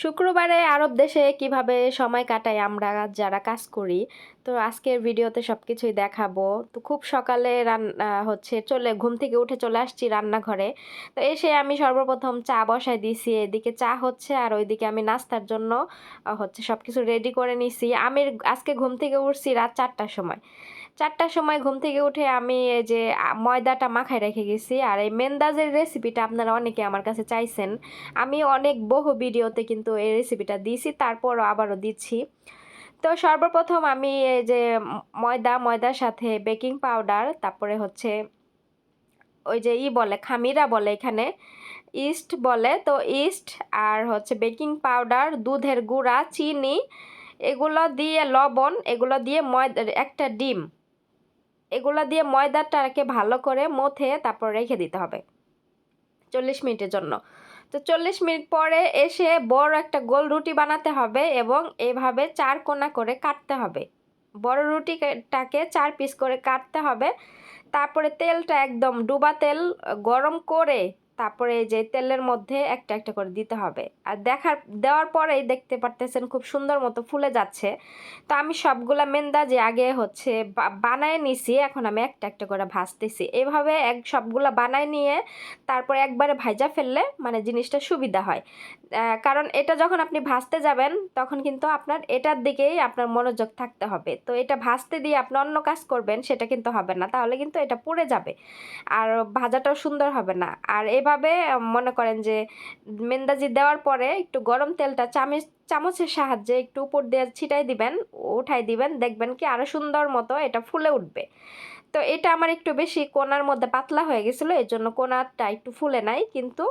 শুক্রবারে আরব দেশে কিভাবে সময় কাটাই আমরা যারা কাজ করি। তো আজকের ভিডিওতে সবকিছুই দেখাবো। তো খুব সকালে হচ্ছে ঘুম থেকে উঠে চলে আসছি রান্নাঘরে। তো এসে আমি সর্বপ্রথম চা বসায় দিছি। এদিকে চা হচ্ছে আর ওইদিকে আমি নাস্তার জন্য হচ্ছে সবকিছু রেডি করে নিছি। আমি আজকে ঘুম থেকে উঠছি রাত 4টার সময়। 4টার সময় ঘুম থেকে উঠে আমি এই যে ময়দাটা মাখায় রেখে গেছি। আর এই মেন্দাজের রেসিপিটা আপনারা অনেকে আমার কাছে চাইছেন। আমি অনেক বহু ভিডিওতে কিন্তু এই রেসিপিটা দিয়েছি, তারপরও আবারও দিচ্ছি। তো সর্বপ্রথম আমি এই যে ময়দার সাথে বেকিং পাউডার, তারপরে হচ্ছে ওই যে বলে খামিরা বলে এখানে, ইস্ট বলে, তো ইস্ট আর হচ্ছে বেকিং পাউডার, দুধের গুঁড়া, চিনি, এগুলো দিয়ে লবণ, এগুলো দিয়ে একটা ডিম, এগুলো দিয়ে ময়দাটাকে ভালো করে মথে তারপর রেখে দিতে হবে 40 মিনিটের জন্য। তো 40 মিনিট পরে এসে বড় একটা গোল রুটি বানাতে হবে এবং এভাবে 4 কোনা করে কাটতে হবে। বড় রুটিটাকে 4 পিস করে কাটতে হবে। তারপরে তেলটা একদম ডুবা তেল গরম করে তারপরে এই যে তেলের মধ্যে একটা একটা করে দিতে হবে। আর দেওয়ার পরেই দেখতে পারতেছেন খুব সুন্দর মতো ফুলে যাচ্ছে। তো আমি সবগুলা মেন্দাজি আগে হচ্ছে বানায় নিছি, এখন আমি একটা একটা করে ভাজতেছি। এভাবে সবগুলা বানায় নিয়ে তারপরে একবারে ভাজা ফেললে মানে জিনিসটা সুবিধা হয়। কারণ এটা যখন আপনি ভাজতে যাবেন তখন কিন্তু আপনার এটার দিকেই আপনার মনোযোগ থাকতে হবে। তো এটা ভাজতে দিয়ে আপনি অন্য কাজ করবেন সেটা কিন্তু হবে না, তাহলে কিন্তু এটা পুড়ে যাবে আর ভাজাটাও সুন্দর হবে না। আর এভাবে মনে করেন যে মেন্দাজি দেওয়ার পরে একটু গরম তেলটা চামচের সাহায্যে একটু উপর দিয়ে ছিটাই দিবেন, উঠাই দিবেন, দেখবেন কি আরো সুন্দর মতো এটা ফুলে উঠবে। তো এটা আমার একটু বেশি কোণার মধ্যে পাতলা হয়ে গেছিলো, এর জন্য কোণাটা একটু ফুলে নাই, কিন্তু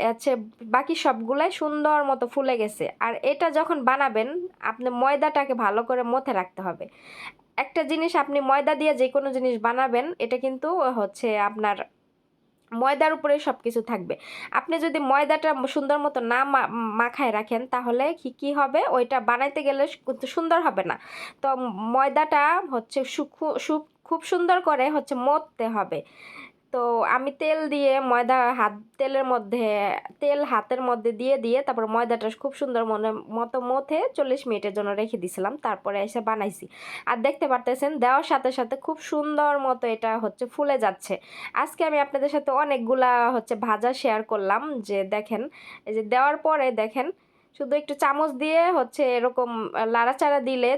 হচ্ছে বাকি সবগুলাই সুন্দর মতো ফুলে গেছে। আর এটা যখন বানাবেন আপনি ময়দাটাকে ভালো করে মথে রাখতে হবে। একটা জিনিস, আপনি ময়দা দিয়ে যে কোনো জিনিস বানাবেন এটা কিন্তু হচ্ছে আপনার ময়দার উপরে সব কিছু থাকবে। আপনি যদি ময়দাটা সুন্দর মতো না মাখায় রাখেন তাহলে কি হবে, ওইটা বানাইতে গেলে কিন্তু সুন্দর হবে না। তো ময়দাটা হচ্ছে খুব সুন্দর করে হচ্ছে মথতে হবে। তো আমি তেল দিয়ে তেল হাতের মধ্যে দিয়ে দিয়ে তারপর ময়দাটা খুব সুন্দর মতো মথে 40 মিনিটের জন্য রেখে দিয়েছিলাম, তারপরে এসে বানাইছি। আর দেখতে পারতেছেন দেওয়ার সাথে সাথে খুব সুন্দর মতো এটা হচ্ছে ফুলে যাচ্ছে। আজকে আমি আপনাদের সাথে অনেকগুলা হচ্ছে ভাজা শেয়ার করলাম, যে দেখেন এই যে দেওয়ার পরে দেখেন শুধু একটু চামচ দিয়ে হচ্ছে এরকম লাড়াচাড়া দিলে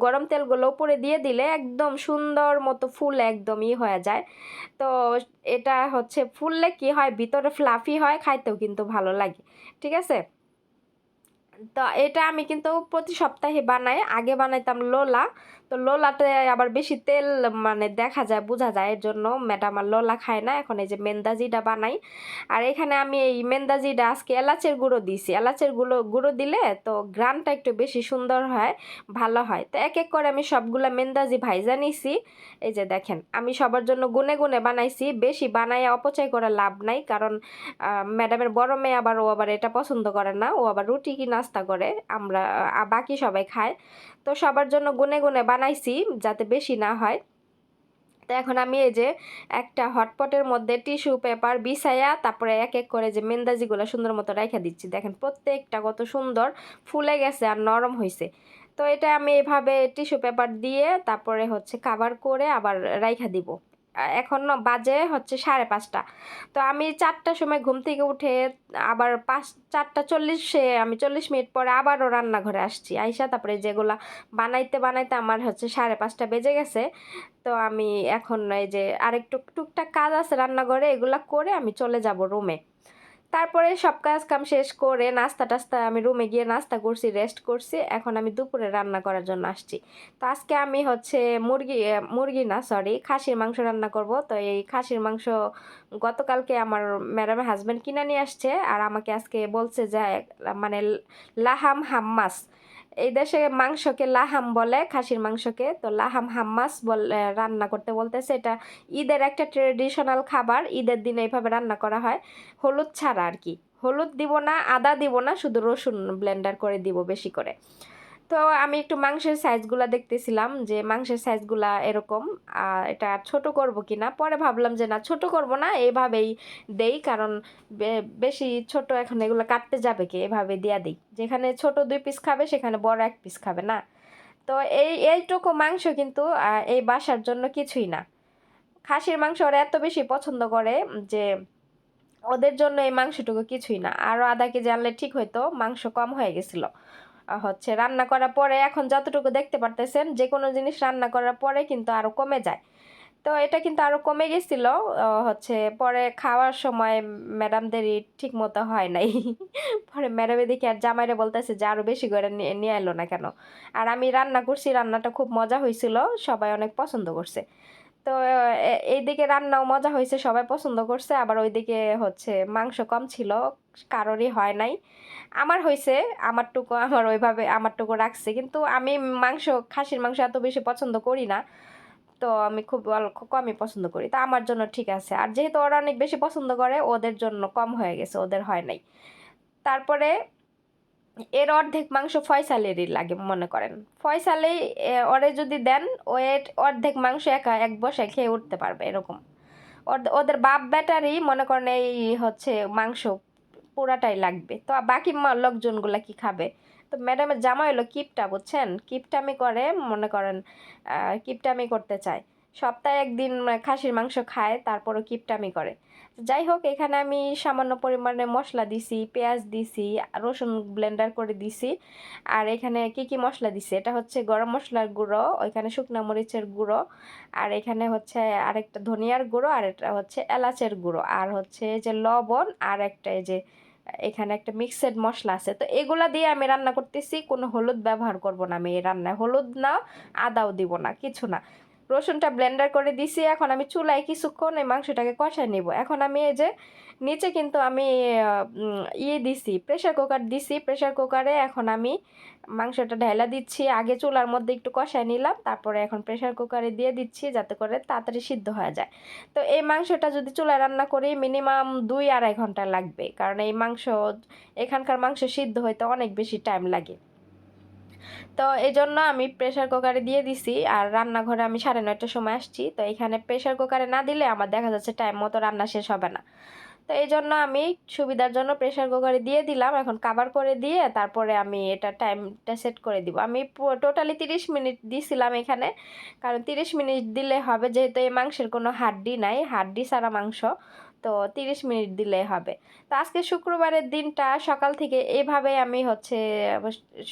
গরম তেলগুলো উপরে দিয়ে দিলে একদম সুন্দর মতো ফুলে একদম হয়ে যায়। তো এটা হচ্ছে ফুললে কি হয়, ভিতরে ফ্লাফি হয়, খাইতেও কিন্তু ভালো লাগে। ঠিক আছে। তো এটা আমি কিন্তু প্রতি সপ্তাহে বানাই। আগে বানাইতাম লোলা। তো লোলাতে আবার বেশি তেল মানে দেখা যায়, বোঝা যায়, এর জন্য ম্যাডাম আর লোলা খায় না। এখন এই যে মেন্দাজিটা বানাই। আর এখানে আমি এই মেন্দাজিটা আজকে এলাচের গুঁড়ো দিয়েছি। এলাচের গুঁড়ো দিলে তো ঘ্রাণটা একটু বেশি সুন্দর হয়, ভালো হয়। তো এক এক করে আমি সবগুলা মেন্দাজি ভাইজা নিছি। এই যে দেখেন আমি সবার জন্য গুনে গুনে বানাইছি, বেশি বানায় অপচয় করে লাভ নাই। কারণ ম্যাডামের বড় মেয়ে আবার, ও আবার এটা পছন্দ করে না, ও আবার রুটি কি নাস্তা করে, আমরা বাকি সবাই খায়। তো সবার জন্য গুনে গুনে বানাইছি যাতে বেশি না হয়। তো এখন আমি এই যে একটা হটপটের মধ্যে টিস্যু পেপার বিছাইয়া তারপরে এক এক করে যে মেন্দাজিগুলো সুন্দর মতো রেখে দিচ্ছি। দেখেন প্রত্যেকটা কত সুন্দর ফুলে গেছে আর নরম হয়েছে। তো এটা আমি এভাবে টিস্যু পেপার দিয়ে তারপরে হচ্ছে কাভার করে আবার রাইখা দিব। এখন বাজে হচ্ছে 5:30। তো আমি 4টার সময় ঘুম থেকে উঠে আবার 4টা 40-এ আমি 40 মিনিট পরে আবারও রান্নাঘরে আসছি। আইসা তারপরে যেগুলা বানাইতে বানাইতে আমার হচ্ছে 5:30 বেজে গেছে। তো আমি এখন এই যে আরেকটু টুকটাক কাজ আছে রান্নাঘরে, এগুলা করে আমি চলে যাব রুমে। তারপরে সব কাজ কাম শেষ করে নাস্তা টাস্তা আমি রুমে গিয়ে নাস্তা করছি, রেস্ট করছি। এখন আমি দুপুরে রান্না করার জন্য আসছি। তো আজকে আমি হচ্ছে মুরগি না সরি খাসির মাংস রান্না করব। তো এই খাসির মাংস গতকালকে আমার ম্যাডামের হাজব্যান্ড কিনে নিয়ে আসছে, আর আমাকে আজকে বলছে যে মানে লাহাম হাম্মাস, এই দেশে মাংসকে লাহাম বলে, খাসির মাংসকে। তো লাহাম হাম্মাস বলে রান্না করতে বলতেছে। এটা ঈদের একটা ট্রেডিশনাল খাবার, ঈদের দিনে এইভাবে রান্না করা হয়, হলুদ ছাড়া আর কি। হলুদ দিব না, আদা দিব না, শুধু রসুন ব্লেন্ডার করে দিব বেশি করে। তো আমি একটু মাংসের সাইজগুলা দেখতেছিলাম যে মাংসের সাইজগুলা এরকম, এটা ছোট করব কিনা। পরে ভাবলাম যে না, ছোট করব না, এইভাবেই দেই, কারণ বেশি ছোট এখন এগুলো কাটতে যাবে কি, এভাবে দিয়া দিই। যেখানে ছোট 2 পিস খাবে সেখানে বড় 1 পিস খাবে না। তো এইটুকু মাংস কিন্তু এই বাসার জন্য কিছুই না। খাসির মাংস ওরা এত বেশি পছন্দ করে যে ওদের জন্য এই মাংসটুকু কিছুই না। আরও আধা কেজি আনলে ঠিক হয়তো, মাংস কম হয়ে গেছিল। হচ্ছে রান্না করার পরে এখন যতটুকু দেখতে পারতেছেন, যে কোনো জিনিস রান্না করার পরে কিন্তু আরও কমে যায়। তো এটা কিন্তু আরও কমে গেছিল। হচ্ছে পরে খাওয়ার সময় ম্যাডামদেরই ঠিক মতো হয় নাই। পরে ম্যাডামে দেখি আর জামাইরে বলতেছে যে আরও বেশি করে নিয়ে এলো না কেন। আর আমি রান্না করছি, রান্নাটা খুব মজা হয়েছিল, সবাই অনেক পছন্দ করছে। তো এইদিকে রান্নাও মজা হয়েছে, সবাই পছন্দ করছে, আবার ওইদিকে হচ্ছে মাংস কম ছিল, কারোরই হয় নাই। আমার হয়েছে, আমারটুকু আমার ওইভাবে আমারটুকু রাখছে, কিন্তু আমি খাসির মাংস এত বেশি পছন্দ করি না। তো আমি খুব অল্প কমই পছন্দ করি, তা আমার জন্য ঠিক আছে। আর যেহেতু ওরা অনেক বেশি পছন্দ করে, ওদের জন্য কম হয়ে গেছে, ওদের হয় নাই। তারপরে এর অর্ধেক মাংস ফয়সালেরই লাগে মনে করেন। ফয়সালেই ওরে যদি দেন, ও অর্ধেক মাংস একা এক বসায় খেয়ে উঠতে পারবে এরকম। ওদের বাপ বেটারই মনে করেন এই হচ্ছে মাংস পুরাটাই লাগবে, তো বাকি লোকজনগুলা কি খাবে। তো ম্যাডামের জামাই হলো কিপটা, বুঝছেন, কিপটামি করে মনে করেন, কিপটামি করতে চায়। সপ্তাহে একদিন খাসির মাংস খায়, তারপরও কিপটামি করে। যাই হোক, এখানে আমি সামান্য পরিমাণে মশলা দিছি, পেঁয়াজ দিছি, রসুন ব্লেন্ডার করে দিছি। আর এখানে কি কি মশলা দিছি, এটা হচ্ছে গরম মশলার গুঁড়ো, ওইখানে শুকনো মরিচের গুঁড়ো, আর এখানে হচ্ছে আরেকটা ধনিয়ার গুঁড়ো, আর এটা হচ্ছে এলাচের গুঁড়ো, আর হচ্ছে এই যে লবণ, আর একটা এই যে এখানে একটা মিক্সড মশলা আছে। তো এগুলা দিয়ে আমি রান্না করতেছি, কোনো হলুদ ব্যবহার করব না আমি এই রান্নায়, হলুদ না, আদাও দিব না, কিছু না। রসুনটা ব্লেন্ডার করে দিছি, এখন আমি চুলায় কিছুক্ষণ এই মাংসটাকে কষায় নিব। এখন আমি এই যে নিচে কিন্তু আমি দিছি, প্রেশার কুকার দিছি, প্রেশার কুকারে এখন আমি মাংসটা ঢেলা দিচ্ছি। আগে চুলার মধ্যে একটু কষায় নিলাম, তারপরে এখন প্রেশার কুকারে দিয়ে দিচ্ছি যাতে করে তাড়াতাড়ি সিদ্ধ হয়ে যায়। তো এই মাংসটা যদি চুলায় রান্না করি মিনিমাম 2-2.5 ঘন্টা লাগবে, কারণ এই মাংস, এখানকার মাংস সিদ্ধ হইতে অনেক বেশি টাইম লাগে। তো এই জন্য আমি প্রেশার কুকারে দিয়ে দিছি। আর রান্নাঘরে আমি 9:30টার সময় আসছি, তো এখানে প্রেশার কুকারে না দিলে আমার দেখা যাচ্ছে টাইম মতো রান্না শেষ হবে না। তো এই জন্য আমি সুবিধার জন্য প্রেশার কুকারে দিয়ে দিলাম। এখন কাভার করে দিয়ে তারপরে আমি এটা টাইমটা সেট করে দিব। আমি টোটালি 30 মিনিট দিছিলাম এখানে, কারণ 30 মিনিট দিলে হবে, যেহেতু এই মাংসের কোনো হাড্ডি নাই, হাড্ডি ছাড়া মাংস, তো 30 মিনিট দিলে হবে। তো আজকে শুক্রবারের দিনটা সকাল থেকে এইভাবে আমি হচ্ছে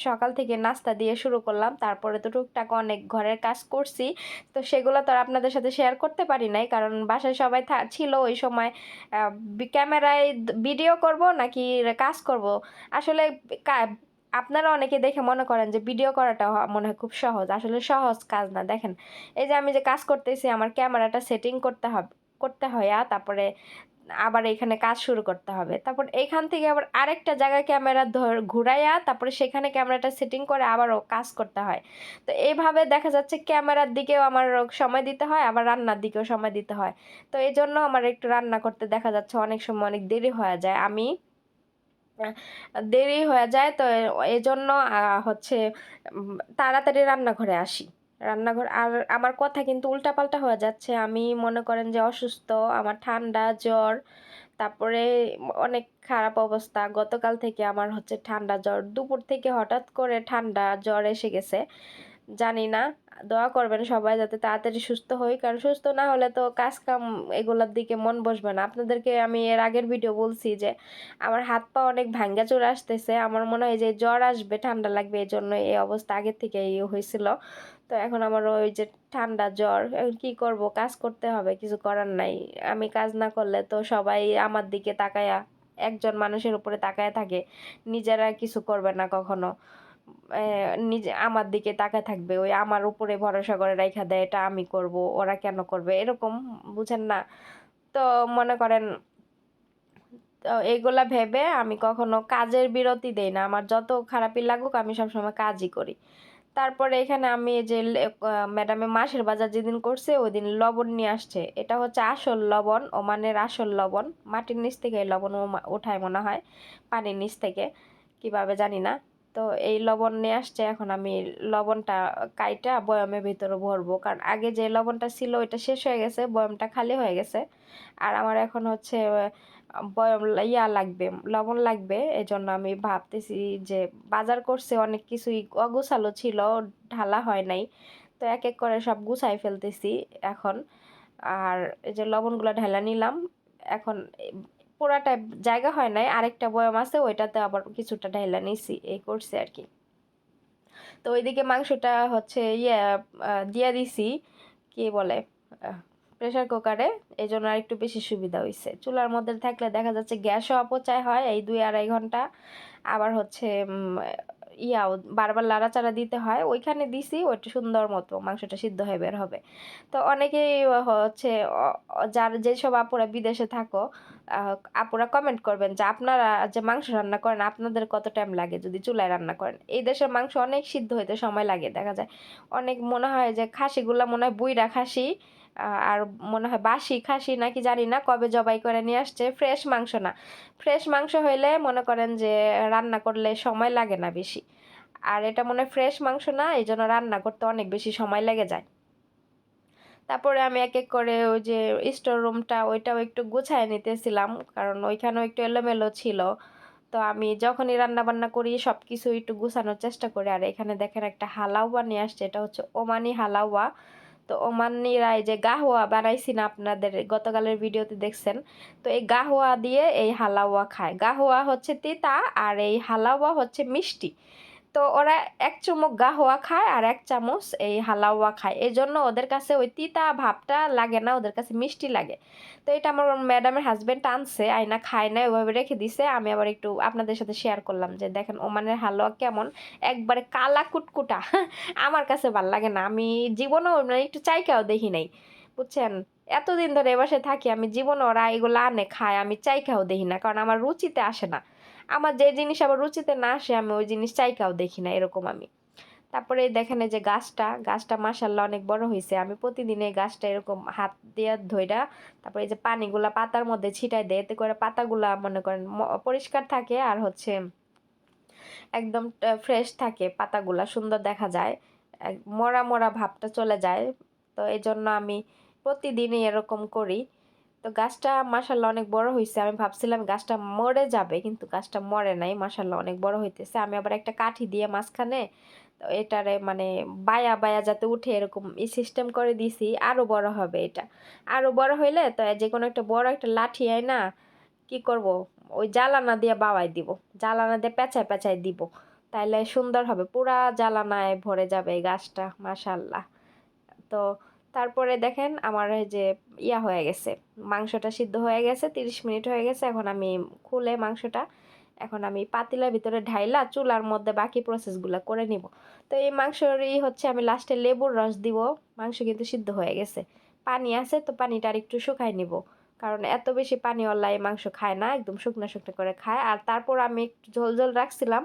সকাল থেকে নাস্তা দিয়ে শুরু করলাম। তারপরে তো টুকটাক অনেক ঘরের কাজ করছি, তো সেগুলো তো আর আপনাদের সাথে শেয়ার করতে পারি নাই, কারণ বাসায় সবাই ছিল ওই সময়। ক্যামেরায় ভিডিও করব নাকি কাজ করব, আসলে আপনারা অনেকে দেখে মনে করেন যে ভিডিও করাটা মনে হয় খুব সহজ, আসলে সহজ কাজ না। দেখেন, এই যে আমি যে কাজ করতেছি, আমার ক্যামেরাটা সেটিং করতে হয়, তারপরে আবার এখানে কাজ শুরু করতে হবে, তারপর এখান থেকে আবার আরেকটা জায়গায় ক্যামেরা ঘুরাইয়া তারপরে সেখানে ক্যামেরাটা সেটিং করে আবারও কাজ করতে হয়। তো এইভাবে দেখা যাচ্ছে ক্যামেরার দিকেও আমার সময় দিতে হয়, আবার রান্নার দিকেও সময় দিতে হয়। তো এই জন্য আমার একটু রান্না করতে দেখা যাচ্ছে অনেক সময় অনেক দেরি হয়ে যায়, আহ, দেরি হয়ে যায়। তো এই জন্য হচ্ছে তাড়াতাড়ি রান্নাঘরে আসি। রান্নাঘর আর আমার কথা কিন্তু উল্টাপাল্টা হয়ে যাচ্ছে, আমি মনে করেন যে অসুস্থ, আমার ঠান্ডা জ্বর, তারপরে অনেক খারাপ অবস্থা। গতকাল থেকে আমার হচ্ছে ঠান্ডা জ্বর, দুপুর থেকে হঠাৎ করে ঠান্ডা জ্বর এসে গেছে, জানি না। দোয়া করবেন সবাই যাতে তাড়াতাড়ি সুস্থ হই, কারণ সুস্থ না হলে তো কাজ কাম এগুলোর দিকে মন বসবে না। আপনাদেরকে আমি এর আগের ভিডিও বলছি যে আমার হাত পা অনেক ভাঙ্গা চলে আসতেছে, আমার মনে হয় যে জ্বর আসবে, ঠান্ডা লাগবে, এই জন্য এই অবস্থা আগের থেকে হয়েছিল। তো এখন আমার ওই যে ঠান্ডা জ্বর, এখন কি করব, কাজ করতে হবে, কিছু করার নাই। আমি কাজ না করলে তো সবাই আমার দিকে তাকায়া, একজন মানুষের উপরে তাকায় থাকে, নিজেরা কিছু করবে না কখনো, নিজে আমার দিকে তাকায় থাকবে, ওই আমার উপরে ভরসা করে রাইখা দেয়, এটা আমি করব, ওরা কেন করবে, এরকম, বুঝেন না। তো মনে করেন, তো এইগুলা ভেবে আমি কখনো কাজের বিরতি দেই না, আমার যত খারাপই লাগুক আমি সবসময় কাজই করি। তারপরে এখানে আমি এই যে ম্যাডামে মাসের বাজার যেদিন করছে ওই দিন লবণ নিয়ে আসছে, এটা হচ্ছে আসল লবণ, ওমানের আসল লবণ, মাটির নিচ থেকে এই লবণ উঠায় মনে হয়, পানির নিচ থেকে, কিভাবে জানি না। তো এই লবণ নিয়ে আসছে, এখন আমি লবণটা কাইটা বয়ামের ভিতরে ভরবো, কারণ আগে যে লবণটা ছিল ওইটা শেষ হয়ে গেছে, বয়ামটা খালি হয়ে গেছে। আর আমার এখন হচ্ছে বয়াম লাগবে, লবণ লাগবে। এজন্য আমি ভাবতেছি যে বাজার করছে অনেক কিছুই অগোছালো ছিল, ঢালা হয় নাই, তো এক এক করে সব গুছাই ফেলতেছি এখন। আর এই যে লবণগুলো ঢালা নিলাম এখন। পুরাটা জায়গা হয় নাই, আরেকটা বয়াম আছে ওইটাতে আবার কিছুটা ঢালা নিছি, এই করছে আর কি। তো ওইদিকে মাংসটা হচ্ছে দিয়ে দিছি, কি বলে, প্রেসার কুকারে। এই জন্য আর একটু বেশি সুবিধা হয়েছে। চুলার মধ্যে থাকলে দেখা যাচ্ছে গ্যাসও অপচয় হয় এই 2-2.5 ঘন্টা। আবার হচ্ছে বারবার লাড়াচাড়া দিতে হয়। ওইখানে দিছি, ওইটা সুন্দর মতো মাংসটা সিদ্ধ হয়ে বের হবে। তো অনেকেই হচ্ছে যেসব আপুরা বিদেশে থাকো, আপুরা কমেন্ট করবেন যে আপনারা যে মাংস রান্না করেন আপনাদের কত টাইম লাগে যদি চুলায় রান্না করেন। এই দেশের মাংস অনেক সিদ্ধ হইতে সময় লাগে, দেখা যায় অনেক মনে হয় যে খাসিগুলা মনে হয় বুইড়া খাসি, আর মনে হয় বাসি খাসি নাকি জানি না, কবে জবাই করে নিয়ে আসছে, ফ্রেশ মাংস না। ফ্রেশ মাংস হইলে মনে করেন যে রান্না করলে সময় লাগে না বেশি, আর এটা মনে হয় ফ্রেশ মাংস না, এই জন্য রান্না করতে অনেক বেশি সময় লেগে যায়। তারপরে আমি এক এক করে ওই যে স্টোর রুমটা ওইটাও একটু গুছায় নিতেছিলাম, কারণ ওইখানেও একটু এলোমেলো ছিল। তো আমি যখনই রান্না বান্না করি সব কিছু একটু গুছানোর চেষ্টা করি। আর এখানে দেখেন একটা হালাওয়া নিয়ে আসছে, এটা হচ্ছে ওমানি হালাওয়া। তো ওমানিরা এই যে গাহওয়া বানাইছি না, আপনাদের গতকালের ভিডিওতে দেখছেন। তো এই গাহওয়া দিয়ে এই হালাওয়া খায়। গাহওয়া হচ্ছে তিতা আর এই হালাওয়া হচ্ছে মিষ্টি। তো ওরা এক চুমুক গাহওয়া খায় আর এক চামচ এই হালাওয়া খায়, এই জন্য ওদের কাছে ওই তিতা ভাবটা লাগে না, ওদের কাছে মিষ্টি লাগে। তো এটা আমার ম্যাডামের হাজবেন্ড আনছে, আয়না খায় না, ওইভাবে রেখে দিছে। আমি আবার একটু আপনাদের সাথে শেয়ার করলাম যে দেখেন ওমানের হালুয়া কেমন, একবারে কালা কুটকুটা। আমার কাছে ভাল লাগে না, আমি জীবনেও মানে একটু চাইকাও দেখি নাই, বুঝছেন। এতদিন ধরে এ বাসায় থাকি, আমি জীবনে ওরা এগুলো আনে খায় আমি চাইকাও দেখি না, কারণ আমার রুচিতে আসে না। আমার যে জিনিস আবার রুচিতে না আসে আমি ওই জিনিস চাইকাও দেখি না, এরকম আমি। তারপরে দেখেন এই যে গাছটা মাশাআল্লাহ অনেক বড় হয়েছে। আমি প্রতিদিন এই গাছটা এরকম হাত দিয়ে ধইরা, তারপরে এই যে পানিগুলা পাতার মধ্যে ছিটাই দেয়, এতে করে পাতাগুলা মনে করেন পরিষ্কার থাকে, আর হচ্ছে একদম ফ্রেশ থাকে, পাতাগুলা সুন্দর দেখা যায়, মরা মরা ভাবটা চলে যায়। তো এই জন্য আমি প্রতিদিনই এরকম করি। তো গাছটা মাশাআল্লাহ অনেক বড় হয়েছে। আমি ভাবছিলাম গাছটা মরে যাবে, কিন্তু গাছটা মরে নাই, মাশাআল্লাহ অনেক বড় হইতেছে। আমি আবার একটা কাঠি দিয়ে মাঝখানে তো এটারে মানে বায়া বায়া যাতে উঠে এরকম সিস্টেম করে দিছি, আরো বড় হবে এটা। আরো বড় হইলে তো যে কোনো একটা বড় একটা লাঠি আই না, কি করব, ওই জালানা দিয়ে বাওয়াই দিব, জালানা দিয়ে পেঁচায় পেঁচায় দিব, তাইলে সুন্দর হবে, পুরা জালানায় ভরে যাবে এই গাছটা, মাশাআল্লাহ। তো তারপরে দেখেন আমার এই যে হয়ে গেছে, মাংসটা সিদ্ধ হয়ে গেছে, 30 মিনিট হয়ে গেছে। এখন আমি খুলে মাংসটা এখন আমি পাতিলার ভিতরে ঢাইলা চুলার মধ্যে বাকি প্রসেসগুলো করে নিব। তো এই মাংসরই হচ্ছে আমি লাস্টে লেবুর রস দিব। মাংস কিন্তু সিদ্ধ হয়ে গেছে, পানি আছে, তো পানিটা আর একটু শুকাই নিব, কারণ এত বেশি পানিওয়ালা এই মাংস খায় না, একদম শুকনো শুকনো করে খায়। আর তারপর আমি একটু ঝোল ঝোল রাখছিলাম,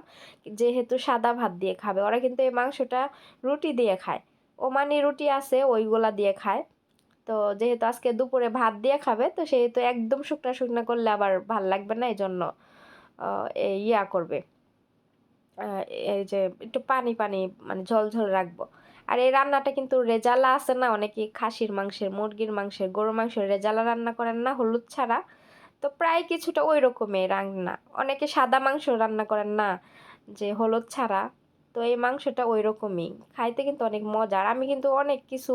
যেহেতু সাদা ভাত দিয়ে খাবে ওরা, কিন্তু এই মাংসটা রুটি দিয়ে খায়, ওমানি রুটি আছে ওইগুলা দিয়ে খায়। তো যেহেতু আজকে দুপুরে ভাত দিয়ে খাবে, তো সেহেতু একদম শুকনা শুকনা করলে আবার ভাল লাগবে না, এই জন্য করবে, আহ, এই যে একটু পানি পানি মানে ঝোল ঝোল রাখবো। আর এই রান্নাটা কিন্তু রেজালা আছে না, অনেকে খাসির মাংসের, মুরগির মাংসের, গরুর মাংসের রেজালা রান্না করেন না হলুদ ছাড়া, তো প্রায় কিছুটা ওই রকমের রান্না। অনেকে সাদা মাংস রান্না করেন না যে হলুদ ছাড়া, তো এই মাংসটা ওই রকমই খাইতে কিন্তু অনেক মজার। আমি কিন্তু অনেক কিছু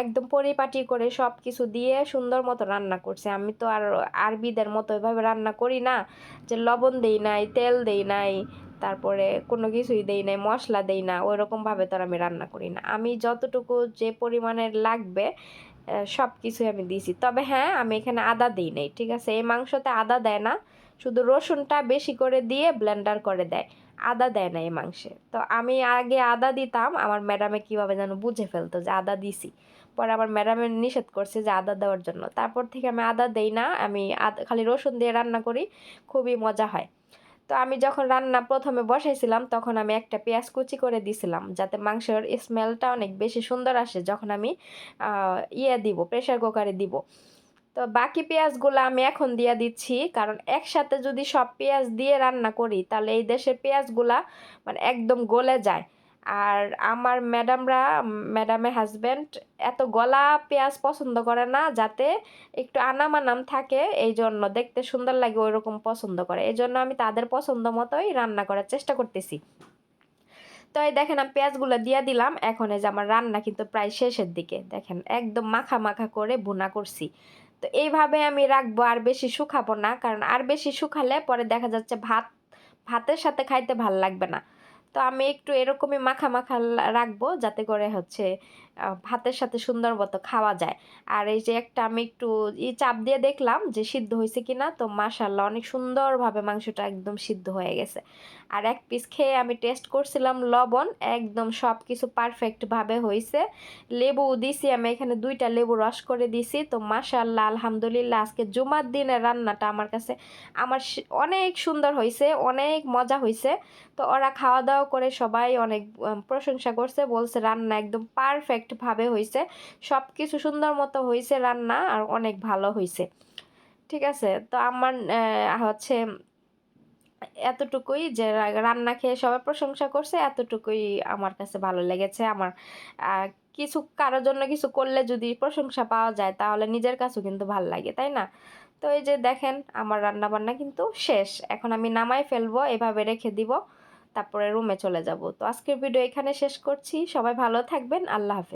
একদম পরিপাটি করে সব কিছু দিয়ে সুন্দর মতো রান্না করছি। আমি তো আর আরবিদের মতো ওইভাবে রান্না করি না, যে লবণ দেই নাই, তেল দেই নাই, তারপরে কোনো কিছুই দেই নাই, মশলা দেই না, ওই রকম ভাবে তো আর আমি রান্না করি না। আমি যতটুকু যে পরিমাণের লাগবে সব কিছুই আমি দিয়েছি। তবে হ্যাঁ, আমি এখানে আদা দিই নাই, ঠিক আছে, এই মাংসতে আদা দেয় না, শুধু রসুনটা বেশি করে দিয়ে ব্লেন্ডার করে দেয়, আদা দেয় না এই মাংসে। তো আমি আগে আদা দিতাম, আমার ম্যাডামে কীভাবে যেন বুঝে ফেলতো যে আদা দিছি, পরে আমার ম্যাডামে নিষেধ করছে যে আদা দেওয়ার জন্য। তারপর থেকে আমি আদা দেই না, আমি খালি রসুন দিয়ে রান্না করি, খুবই মজা হয়। তো আমি যখন রান্না প্রথমে বসাইছিলাম তখন আমি একটা পেঁয়াজ কুচি করে দিছিলাম, যাতে মাংসের স্মেলটা অনেক বেশি সুন্দর আসে যখন আমি দিব, প্রেসার কুকারে দিব। তো বাকি পেঁয়াজগুলো আমি এখন দিয়ে দিচ্ছি, কারণ একসাথে যদি সব পেঁয়াজ দিয়ে রান্না করি তাহলে এই দেশের পেঁয়াজগুলা মানে একদম গলে যায়। আর আমার ম্যাডামের হাজব্যান্ড এত গলা পেঁয়াজ পছন্দ করে না, যাতে একটু আনাম আনাম থাকে, এই জন্য দেখতে সুন্দর লাগে ওই রকম পছন্দ করে। এই জন্য আমি তাদের পছন্দ মতোই রান্না করার চেষ্টা করতেছি। তো এই দেখেন আমি পেঁয়াজগুলো দিয়ে দিলাম। এখন এই যে আমার রান্না কিন্তু প্রায় শেষের দিকে, দেখেন একদম মাখা মাখা করে ভুনা করছি। তো এইভাবে আমি রাখবো, আর বেশি শুকাবো না, কারণ আর বেশি শুকালে পরে দেখা যাচ্ছে ভাতের সাথে খাইতে ভাল লাগবে না। তো আমি একটু এরকমই মাখা মাখা রাখবো, যাতে করে হচ্ছে ভাতের সাথে সুন্দর মতো খাওয়া যায়। আর এই যে একটা আমি একটু চাপ দিয়ে দেখলাম যে সিদ্ধ হয়েছে কিনা, তো মাশাআল্লাহ অনেক সুন্দরভাবে মাংসটা একদম সিদ্ধ হয়ে গেছে। আর এক পিস খেয়ে আমি টেস্ট করছিলাম লবণ, একদম সব কিছু পারফেক্টভাবে হয়েছে। লেবু দিছি আমি এখানে 2টা লেবু রস করে দিছি। তো মাশাআল্লাহ আলহামদুলিল্লাহ আজকে জুমার দিনের রান্নাটা আমার কাছে অনেক সুন্দর হয়েছে, অনেক মজা হয়েছে। তো ওরা খাওয়া দাওয়া করে সবাই অনেক প্রশংসা করছে, বলছে রান্না একদম পারফেক্টভাবে হয়েছে, সব কিছু সুন্দর মতো হয়েছে রান্না, আর অনেক ভালো হয়েছে। ঠিক আছে, তো আমার হচ্ছে এতটুকুই যে রান্না খেয়ে সবাই প্রশংসা করছে, এতটুকুই আমার কাছে ভালো লেগেছে। আমার আহ, কিছু কারোর জন্য কিছু করলে যদি প্রশংসা পাওয়া যায় তাহলে নিজের কাছেও কিন্তু ভালো লাগে, তাই না? তো এই যে দেখেন আমার রান্না বান্না কিন্তু শেষ, এখন আমি নামাই ফেলবো, এভাবে রেখে দিব, তারপরে রুমে চলে যাব। তো আজকের ভিডিও এখানে শেষ করছি, সবাই ভালো থাকবেন, আল্লাহ হাফেজ।